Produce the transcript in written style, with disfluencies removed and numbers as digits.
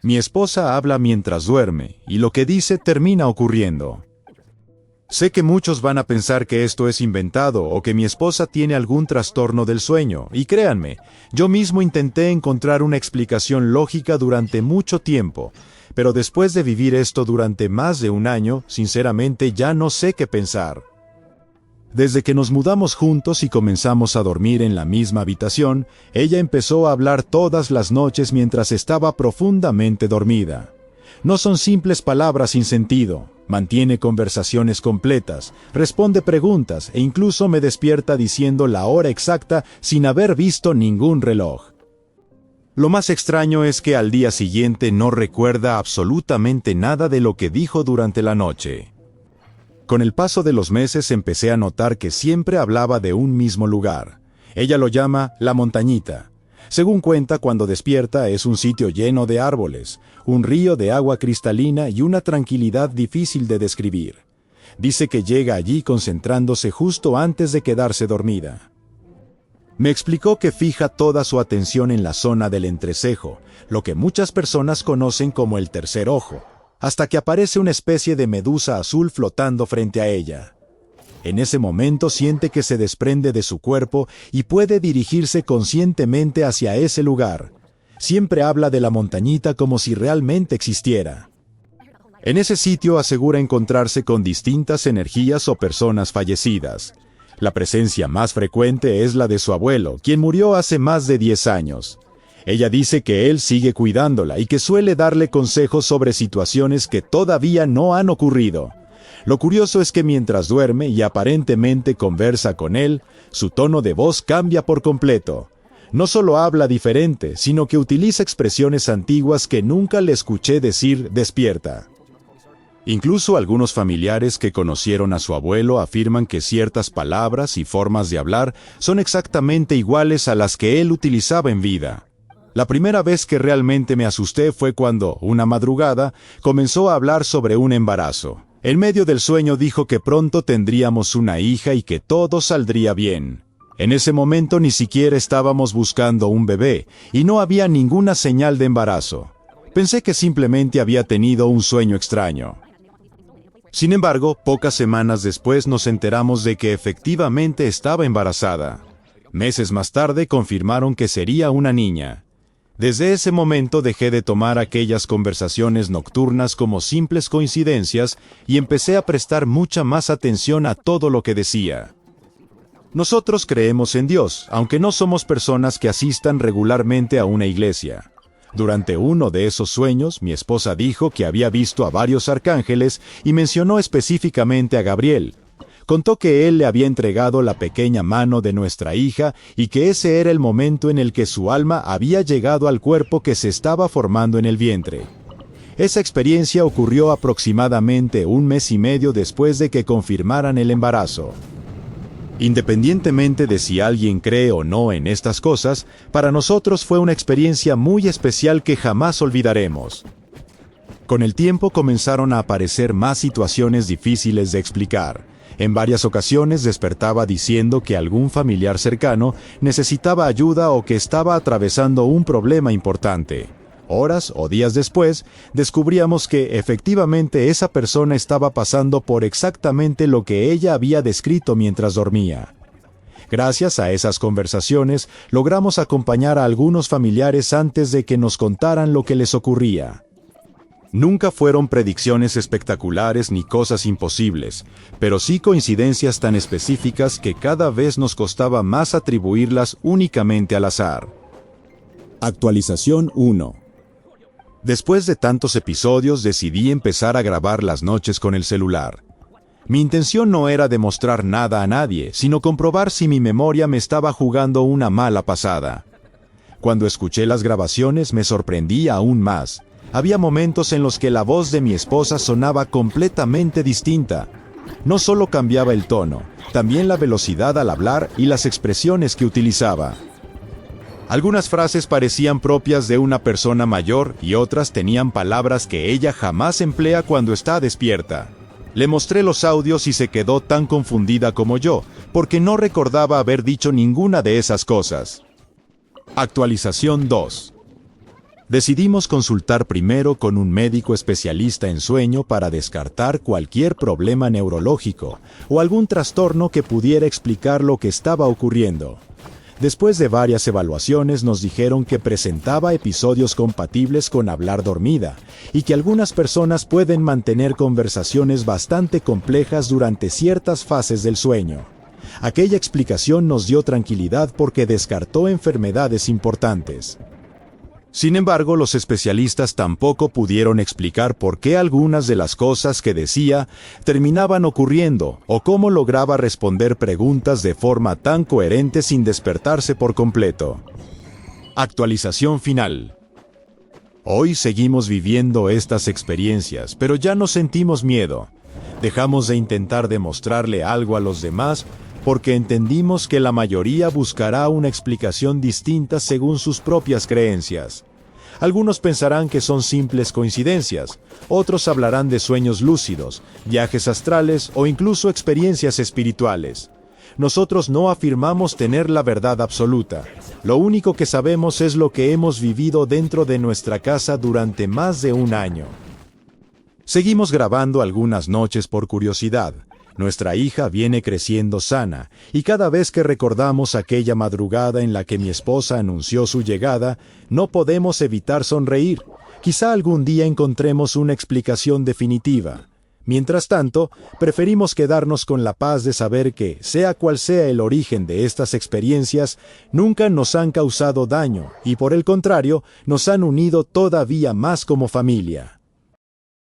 Mi esposa habla mientras duerme, y lo que dice termina ocurriendo. Sé que muchos van a pensar que esto es inventado o que mi esposa tiene algún trastorno del sueño, y créanme, yo mismo intenté encontrar una explicación lógica durante mucho tiempo, pero después de vivir esto durante más de un año, sinceramente ya no sé qué pensar. Desde que nos mudamos juntos y comenzamos a dormir en la misma habitación, ella empezó a hablar todas las noches mientras estaba profundamente dormida. No son simples palabras sin sentido, mantiene conversaciones completas, responde preguntas e incluso me despierta diciendo la hora exacta sin haber visto ningún reloj. Lo más extraño es que al día siguiente no recuerda absolutamente nada de lo que dijo durante la noche. Con el paso de los meses empecé a notar que siempre hablaba de un mismo lugar. Ella lo llama la montañita. Según cuenta, cuando despierta es un sitio lleno de árboles, un río de agua cristalina y una tranquilidad difícil de describir. Dice que llega allí concentrándose justo antes de quedarse dormida. Me explicó que fija toda su atención en la zona del entrecejo, lo que muchas personas conocen como el tercer ojo, hasta que aparece una especie de medusa azul flotando frente a ella. En ese momento siente que se desprende de su cuerpo y puede dirigirse conscientemente hacia ese lugar. Siempre habla de la montañita como si realmente existiera. En ese sitio asegura encontrarse con distintas energías o personas fallecidas. La presencia más frecuente es la de su abuelo, quien murió hace más de 10 años. Ella dice que él sigue cuidándola y que suele darle consejos sobre situaciones que todavía no han ocurrido. Lo curioso es que mientras duerme y aparentemente conversa con él, su tono de voz cambia por completo. No solo habla diferente, sino que utiliza expresiones antiguas que nunca le escuché decir despierta. Incluso algunos familiares que conocieron a su abuelo afirman que ciertas palabras y formas de hablar son exactamente iguales a las que él utilizaba en vida. La primera vez que realmente me asusté fue cuando, una madrugada, comenzó a hablar sobre un embarazo. En medio del sueño dijo que pronto tendríamos una hija y que todo saldría bien. En ese momento ni siquiera estábamos buscando un bebé, y no había ninguna señal de embarazo. Pensé que simplemente había tenido un sueño extraño. Sin embargo, pocas semanas después nos enteramos de que efectivamente estaba embarazada. Meses más tarde confirmaron que sería una niña. Desde ese momento dejé de tomar aquellas conversaciones nocturnas como simples coincidencias y empecé a prestar mucha más atención a todo lo que decía. Nosotros creemos en Dios, aunque no somos personas que asistan regularmente a una iglesia. Durante uno de esos sueños, mi esposa dijo que había visto a varios arcángeles y mencionó específicamente a Gabriel. Contó que él le había entregado la pequeña mano de nuestra hija y que ese era el momento en el que su alma había llegado al cuerpo que se estaba formando en el vientre. Esa experiencia ocurrió aproximadamente un mes y medio después de que confirmaran el embarazo. Independientemente de si alguien cree o no en estas cosas, para nosotros fue una experiencia muy especial que jamás olvidaremos. Con el tiempo comenzaron a aparecer más situaciones difíciles de explicar. En varias ocasiones despertaba diciendo que algún familiar cercano necesitaba ayuda o que estaba atravesando un problema importante. Horas o días después, descubríamos que efectivamente esa persona estaba pasando por exactamente lo que ella había descrito mientras dormía. Gracias a esas conversaciones, logramos acompañar a algunos familiares antes de que nos contaran lo que les ocurría. Nunca fueron predicciones espectaculares ni cosas imposibles, pero sí coincidencias tan específicas que cada vez nos costaba más atribuirlas únicamente al azar. Actualización 1. Después de tantos episodios decidí empezar a grabar las noches con el celular. Mi intención no era demostrar nada a nadie, sino comprobar si mi memoria me estaba jugando una mala pasada. Cuando escuché las grabaciones me sorprendí aún más. Había momentos en los que la voz de mi esposa sonaba completamente distinta. No solo cambiaba el tono, también la velocidad al hablar y las expresiones que utilizaba. Algunas frases parecían propias de una persona mayor y otras tenían palabras que ella jamás emplea cuando está despierta. Le mostré los audios y se quedó tan confundida como yo, porque no recordaba haber dicho ninguna de esas cosas. Actualización 2. Decidimos consultar primero con un médico especialista en sueño para descartar cualquier problema neurológico o algún trastorno que pudiera explicar lo que estaba ocurriendo. Después de varias evaluaciones nos dijeron que presentaba episodios compatibles con hablar dormida y que algunas personas pueden mantener conversaciones bastante complejas durante ciertas fases del sueño. Aquella explicación nos dio tranquilidad porque descartó enfermedades importantes. Sin embargo, los especialistas tampoco pudieron explicar por qué algunas de las cosas que decía terminaban ocurriendo o cómo lograba responder preguntas de forma tan coherente sin despertarse por completo. Actualización final. Hoy seguimos viviendo estas experiencias, pero ya no sentimos miedo. Dejamos de intentar demostrarle algo a los demás porque entendimos que la mayoría buscará una explicación distinta según sus propias creencias. Algunos pensarán que son simples coincidencias, otros hablarán de sueños lúcidos, viajes astrales o incluso experiencias espirituales. Nosotros no afirmamos tener la verdad absoluta. Lo único que sabemos es lo que hemos vivido dentro de nuestra casa durante más de un año. Seguimos grabando algunas noches por curiosidad. Nuestra hija viene creciendo sana, y cada vez que recordamos aquella madrugada en la que mi esposa anunció su llegada, no podemos evitar sonreír. Quizá algún día encontremos una explicación definitiva. Mientras tanto, preferimos quedarnos con la paz de saber que, sea cual sea el origen de estas experiencias, nunca nos han causado daño y por el contrario, nos han unido todavía más como familia.